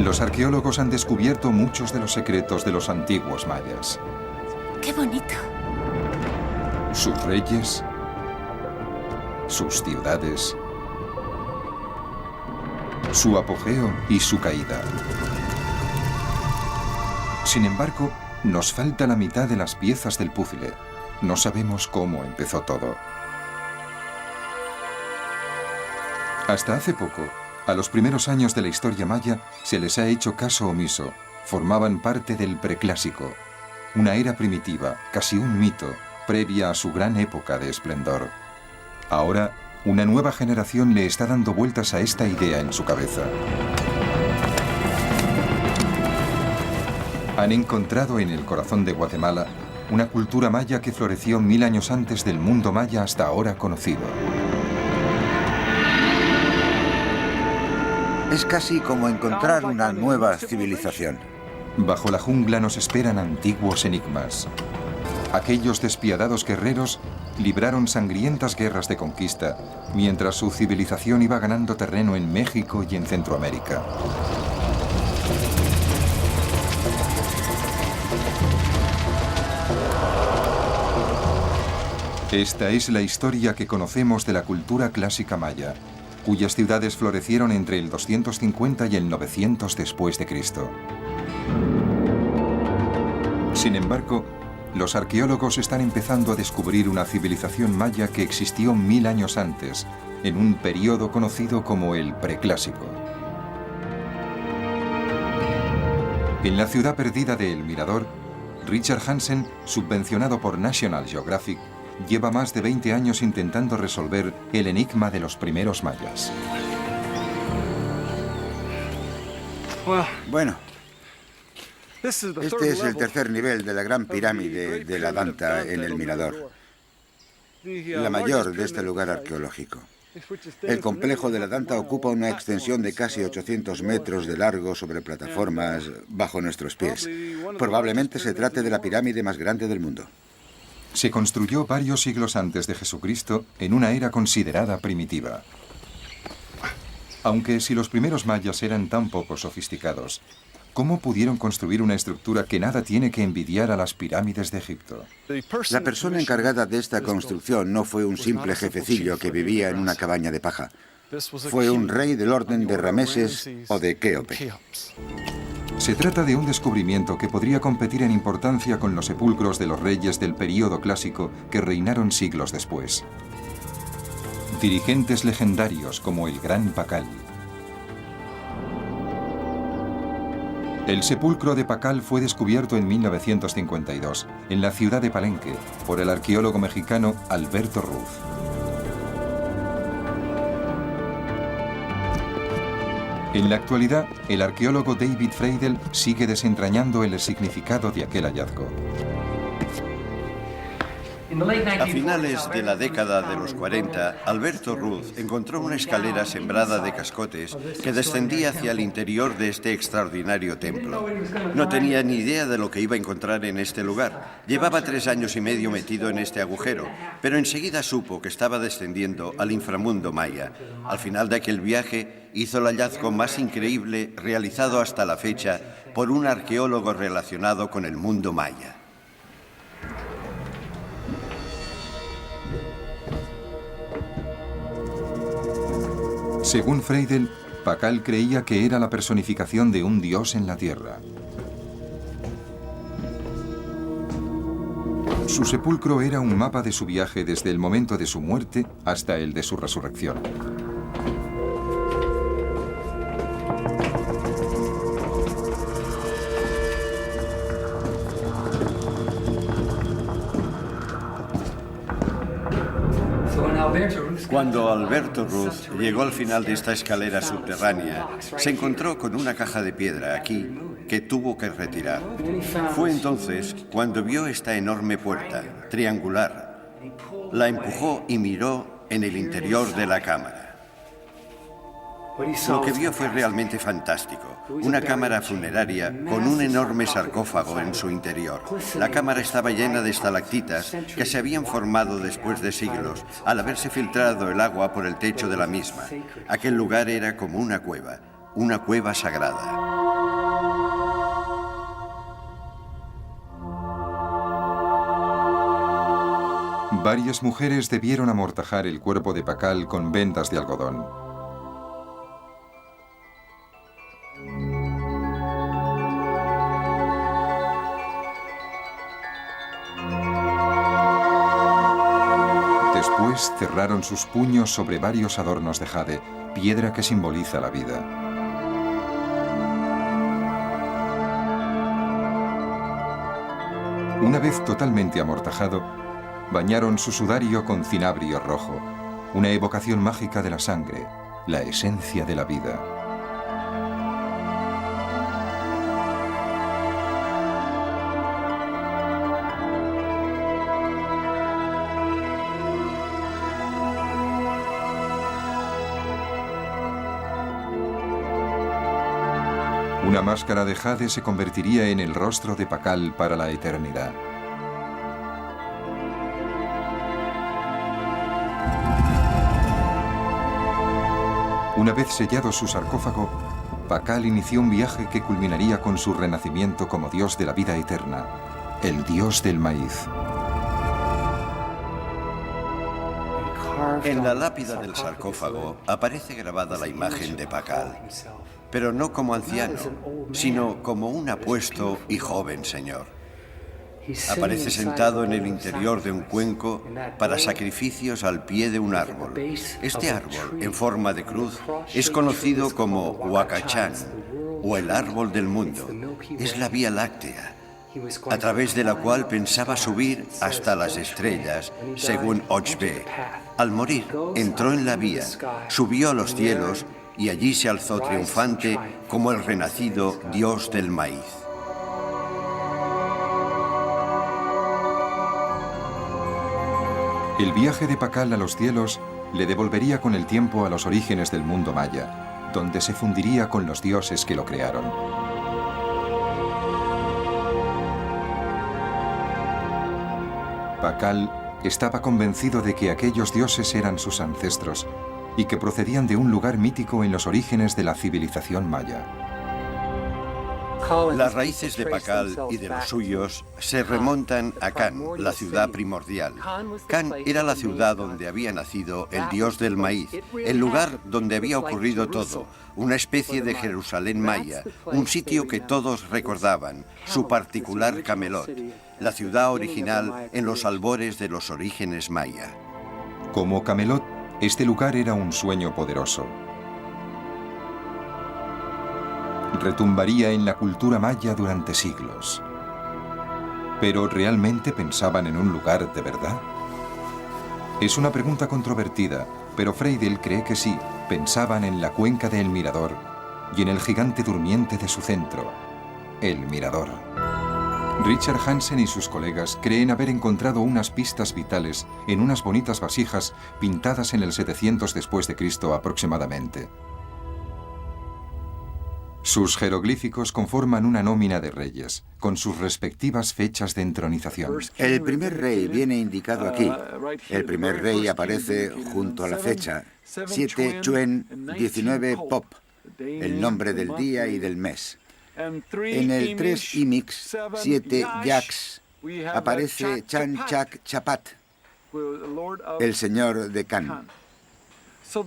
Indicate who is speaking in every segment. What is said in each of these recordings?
Speaker 1: Los arqueólogos han descubierto muchos de los secretos de los antiguos mayas.
Speaker 2: ¡Qué bonito!
Speaker 1: Sus reyes, sus ciudades, su apogeo y su caída. Sin embargo, nos falta la mitad de las piezas del puzzle. No sabemos cómo empezó todo. Hasta hace poco, a los primeros años de la historia maya se les ha hecho caso omiso. Formaban parte del preclásico, una era primitiva, casi un mito, previa a su gran época de esplendor. Ahora, una nueva generación le está dando vueltas a esta idea en su cabeza. Han encontrado en el corazón de Guatemala una cultura maya que floreció 1000 años antes del mundo maya hasta ahora conocido.
Speaker 3: Es casi como encontrar una nueva civilización.
Speaker 1: Bajo la jungla nos esperan antiguos enigmas. Aquellos despiadados guerreros libraron sangrientas guerras de conquista, mientras su civilización iba ganando terreno en México y en Centroamérica. Esta es la historia que conocemos de la cultura clásica maya, cuyas ciudades florecieron entre el 250 y el 900 después de Cristo. Sin embargo, los arqueólogos están empezando a descubrir una civilización maya que existió 1000 años antes, en un periodo conocido como el Preclásico. En la ciudad perdida de El Mirador, Richard Hansen, subvencionado por National Geographic, lleva más de 20 años intentando resolver el enigma de los primeros mayas.
Speaker 3: Bueno, este es el tercer nivel de la gran pirámide de la Danta en El Mirador, la mayor de este lugar arqueológico. El complejo de la Danta ocupa una extensión de casi 800 metros de largo sobre plataformas bajo nuestros pies. Probablemente se trate de la pirámide más grande del mundo.
Speaker 1: Se construyó varios siglos antes de Jesucristo en una era considerada primitiva. Aunque si los primeros mayas eran tan poco sofisticados, ¿cómo pudieron construir una estructura que nada tiene que envidiar a las pirámides de Egipto?
Speaker 3: La persona encargada de esta construcción no fue un simple jefecillo que vivía en una cabaña de paja. Fue un rey del orden de Rameses o de Kéope.
Speaker 1: Se trata de un descubrimiento que podría competir en importancia con los sepulcros de los reyes del período clásico que reinaron siglos después. Dirigentes legendarios como el Gran Pacal. El sepulcro de Pacal fue descubierto en 1952, en la ciudad de Palenque, por el arqueólogo mexicano Alberto Ruz. En la actualidad, el arqueólogo David Freidel sigue desentrañando el significado de aquel hallazgo.
Speaker 4: A finales de la década de los 40, Alberto Ruz encontró una escalera sembrada de cascotes que descendía hacia el interior de este extraordinario templo. No tenía ni idea de lo que iba a encontrar en este lugar. Llevaba 3 años y medio metido en este agujero, pero enseguida supo que estaba descendiendo al inframundo maya. Al final de aquel viaje, hizo el hallazgo más increíble realizado hasta la fecha por un arqueólogo relacionado con el mundo maya.
Speaker 1: Según Freidel, Pacal creía que era la personificación de un dios en la tierra. Su sepulcro era un mapa de su viaje desde el momento de su muerte hasta el de su resurrección.
Speaker 4: Cuando Alberto Ruz llegó al final de esta escalera subterránea, se encontró con una caja de piedra aquí que tuvo que retirar. Fue entonces cuando vio esta enorme puerta, triangular. La empujó y miró en el interior de la cámara. Lo que vio fue realmente fantástico. Una cámara funeraria con un enorme sarcófago en su interior. La cámara estaba llena de estalactitas que se habían formado después de siglos al haberse filtrado el agua por el techo de la misma. Aquel lugar era como una cueva sagrada.
Speaker 1: Varias mujeres debieron amortajar el cuerpo de Pakal con vendas de algodón. Después cerraron sus puños sobre varios adornos de jade, piedra que simboliza la vida. Una vez totalmente amortajado, bañaron su sudario con cinabrio rojo, una evocación mágica de la sangre, la esencia de la vida. Una máscara de jade se convertiría en el rostro de Pakal para la eternidad. Una vez sellado su sarcófago, Pakal inició un viaje que culminaría con su renacimiento como dios de la vida eterna, el dios del maíz.
Speaker 4: En la lápida del sarcófago aparece grabada la imagen de Pakal, pero no como anciano, sino como un apuesto y joven señor. Aparece sentado en el interior de un cuenco para sacrificios al pie de un árbol. Este árbol, en forma de cruz, es conocido como Huacachán, o el árbol del mundo. Es la Vía Láctea, a través de la cual pensaba subir hasta las estrellas, según Ochbe. Al morir, entró en la vía, subió a los cielos y allí se alzó triunfante como el renacido dios del maíz.
Speaker 1: El viaje de Pakal a los cielos le devolvería con el tiempo a los orígenes del mundo maya, donde se fundiría con los dioses que lo crearon. Pakal estaba convencido de que aquellos dioses eran sus ancestros y que procedían de un lugar mítico en los orígenes de la civilización maya.
Speaker 4: Las raíces de Pakal y de los suyos se remontan a Can, la ciudad primordial. Can era la ciudad donde había nacido el dios del maíz, el lugar donde había ocurrido todo, una especie de Jerusalén maya, un sitio que todos recordaban, su particular Camelot, la ciudad original en los albores de los orígenes maya.
Speaker 1: Como Camelot, este lugar era un sueño poderoso. Retumbaría en la cultura maya durante siglos. ¿Pero realmente pensaban en un lugar de verdad? Es una pregunta controvertida, pero Freidel cree que sí, pensaban en la cuenca de El Mirador y en el gigante durmiente de su centro, El Mirador. Richard Hansen y sus colegas creen haber encontrado unas pistas vitales en unas bonitas vasijas pintadas en el 700 después de Cristo aproximadamente. Sus jeroglíficos conforman una nómina de reyes, con sus respectivas fechas de entronización.
Speaker 3: El primer rey viene indicado aquí. El primer rey aparece junto a la fecha 7 Chuen 19 Pop, el nombre del día y del mes. En el 3 Imix 7 Yax aparece Chan Chak Chapat, el señor de Can.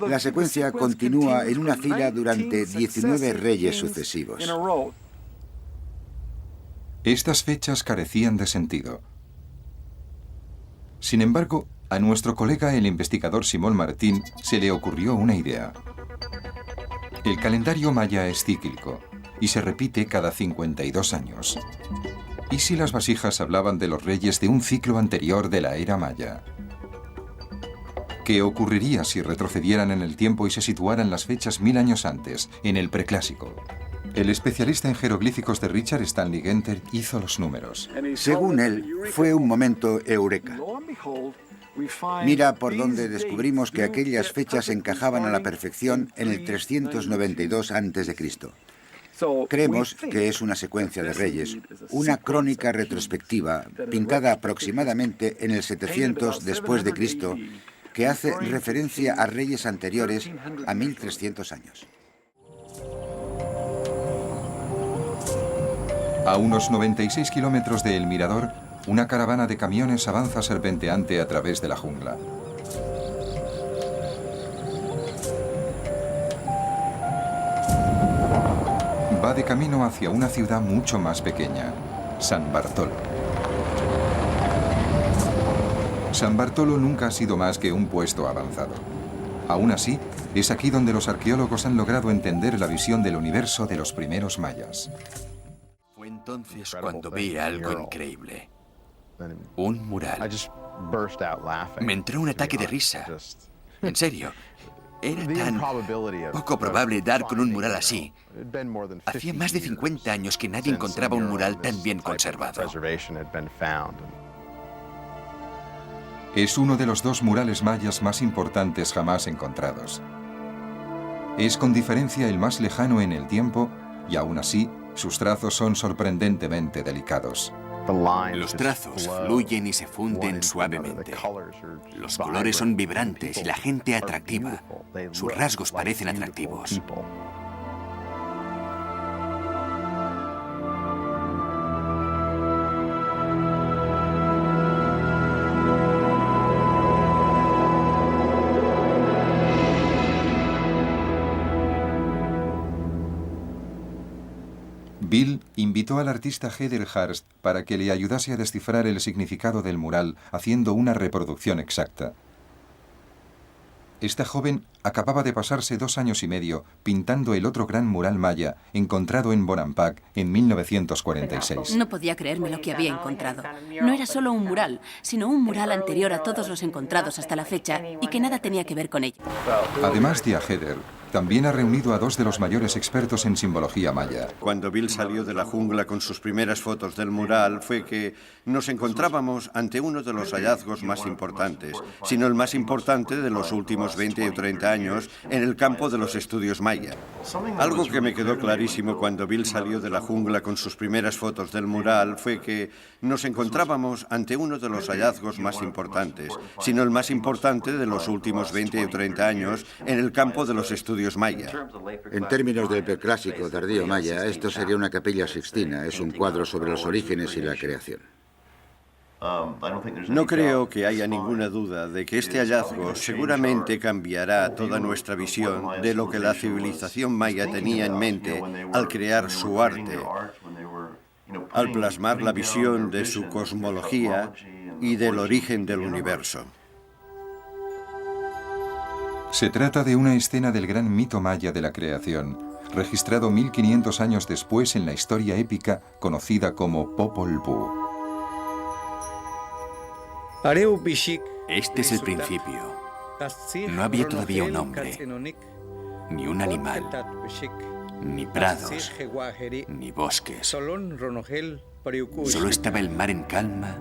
Speaker 3: La secuencia continúa en una fila durante 19 reyes sucesivos.
Speaker 1: Estas fechas carecían de sentido. Sin embargo, a nuestro colega el investigador Simón Martín se le ocurrió una idea. El calendario maya es cíclico y se repite cada 52 años. ¿Y si las vasijas hablaban de los reyes de un ciclo anterior de la era maya? ¿Qué ocurriría si retrocedieran en el tiempo y se situaran las fechas 1000 años antes, en el preclásico? El especialista en jeroglíficos de Richard Stanley Genter hizo los números.
Speaker 3: Según él, fue un momento eureka. Mira por donde descubrimos que aquellas fechas encajaban a la perfección en el 392 a.C. Creemos que es una secuencia de reyes, una crónica retrospectiva pintada aproximadamente en el 700 después de Cristo, que hace referencia a reyes anteriores a 1300 años.
Speaker 1: A unos 96 kilómetros de El Mirador, una caravana de camiones avanza serpenteante a través de la jungla. Va de camino hacia una ciudad mucho más pequeña, San Bartolo. San Bartolo nunca ha sido más que un puesto avanzado. Aún así, es aquí donde los arqueólogos han logrado entender la visión del universo de los primeros mayas.
Speaker 2: Fue entonces cuando vi algo increíble. Un mural. Me entró un ataque de risa. En serio. Era tan poco probable dar con un mural así. Hacía más de 50 años que nadie encontraba un mural tan bien conservado.
Speaker 1: Es uno de los 2 murales mayas más importantes jamás encontrados. Es con diferencia el más lejano en el tiempo y aún así sus trazos son sorprendentemente delicados.
Speaker 2: Los trazos fluyen y se funden suavemente. Los colores son vibrantes y la gente atractiva. Sus rasgos parecen atractivos.
Speaker 1: Bill invitó al artista Heather Hurst para que le ayudase a descifrar el significado del mural haciendo una reproducción exacta. Esta joven acababa de pasarse 2 años y medio pintando el otro gran mural maya encontrado en Bonampak en 1946.
Speaker 5: No podía creerme lo que había encontrado. No era solo un mural, sino un mural anterior a todos los encontrados hasta la fecha y que nada tenía que ver con ello.
Speaker 1: Además de a Heather, también ha reunido a 2 de los mayores expertos en simbología maya.
Speaker 4: Cuando Bill salió de la jungla con sus primeras fotos del mural fue que nos encontrábamos ante uno de los hallazgos más importantes, sino el más importante de los últimos 20 o 30 años en el campo de los estudios maya. Algo que me quedó clarísimo cuando Bill salió de la jungla con sus primeras fotos del mural fue que nos encontrábamos ante uno de los hallazgos más importantes, sino el más importante de los últimos 20 o 30 años en el campo de los estudios maya.
Speaker 3: En términos del preclásico tardío maya, esto sería una capilla sixtina. Es un cuadro sobre los orígenes y la creación.
Speaker 4: No creo que haya ninguna duda de que este hallazgo seguramente cambiará toda nuestra visión de lo que la civilización maya tenía en mente al crear su arte, al plasmar la visión de su cosmología y del origen del universo.
Speaker 1: Se trata de una escena del gran mito maya de la creación, registrado 1500 años después en la historia épica conocida como Popol Vuh.
Speaker 2: Este es el principio. No había todavía un hombre, ni un animal, ni prados, ni bosques. Solo estaba el mar en calma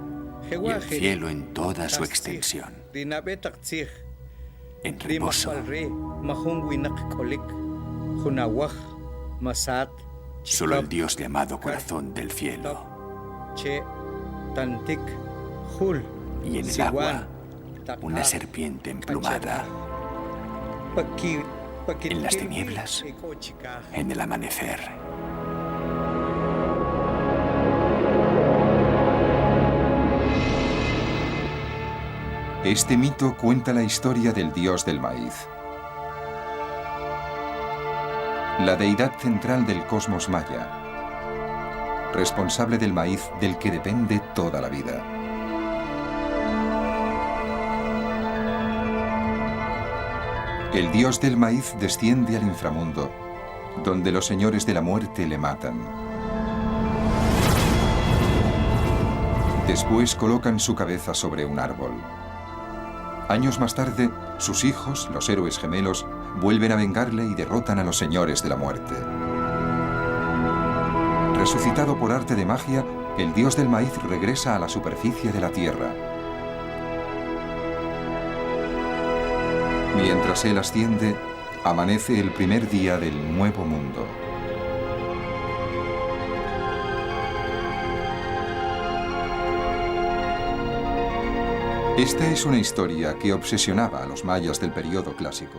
Speaker 2: y el cielo en toda su extensión, en reposo. Solo el Dios llamado Corazón del Cielo. Y en el agua, una serpiente emplumada. En las tinieblas, en el amanecer.
Speaker 1: Este mito cuenta la historia del dios del maíz, la deidad central del cosmos maya, responsable del maíz del que depende toda la vida. El dios del maíz desciende al inframundo, donde los señores de la muerte le matan. Después colocan su cabeza sobre un árbol. Años más tarde, sus hijos, los héroes gemelos, vuelven a vengarle y derrotan a los señores de la muerte. Resucitado por arte de magia, el dios del maíz regresa a la superficie de la tierra. Mientras él asciende, amanece el primer día del nuevo mundo. Esta es una historia que obsesionaba a los mayas del periodo clásico.